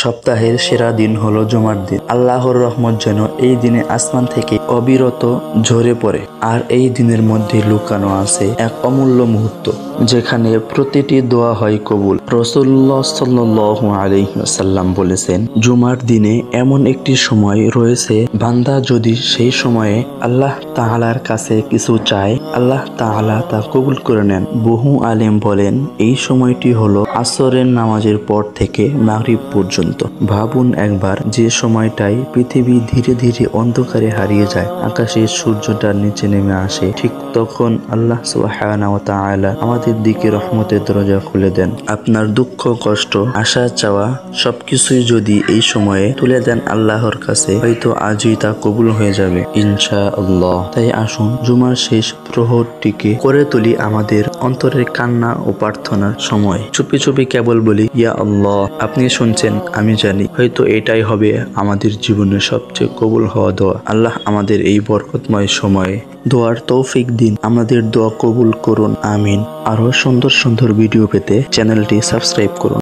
সপ্তাহের সেরা দিন হলো জুমার দিন। আল্লাহর রহমত যেন এই দিনে আসমান থেকে অবিরত ঝরে পড়ে। আর এই দিনের মধ্যে লুকানো আছে এক অমূল্য মুহূর্ত, যেখানে প্রতিটি দোয়া হয় কবুল। রাসূলুল্লাহ সাল্লাল্লাহু আলাইহি ওয়াসাল্লাম বলেছেন, জুমার দিনে এমন একটি সময় রয়েছে, বান্দা যদি সেই সময়ে আল্লাহ তাআলার কাছে কিছু চায়, আল্লাহ তাআলা তা কবুল করে নেন। বহু আলেম বলেন এই সময়টি হলো আসরের নামাজের পর থেকে মাগরিব পর্যন্ত। ভাবুন একবার, যে সময়টাই পৃথিবী ধীরে ধীরে অন্ধকারে হারিয়ে যায়, আকাশে সূর্যটা নিচে নেমে আসে, ঠিক তখন আল্লাহ সুবহানাহু ওয়া তাআলা আমাদের দিকে রহমতের দরজা খুলে দেন। আপনার দুঃখ, কষ্ট, আশা, চাওয়া সবকিছুই যদি এই সময়ে তুলে দেন আল্লাহর কাছে, হয়তো আজই তা কবুল হয়ে যাবে ইনশাআল্লাহ। তাই আসুন জুমার শেষ প্রহরটিকে করে তুলি আমাদের অন্তরের কান্না ও প্রার্থনার সময়। চুপি চুপি কেবল বলি, ইয়া আল্লাহ। আপনি শুনছেন, আমি জানি, হয়তো এটাই হবে আমাদের জীবনের সবচেয়ে কবুল হওয়া দোয়া। আল্লাহ আমাদের এই বরকতময় সময়ে দোয়ার তৌফিক দিন, আমাদের দোয়া কবুল করুন, আমিন। আরো সুন্দর সুন্দর ভিডিও পেতে চ্যানেলটি সাবস্ক্রাইব করুন।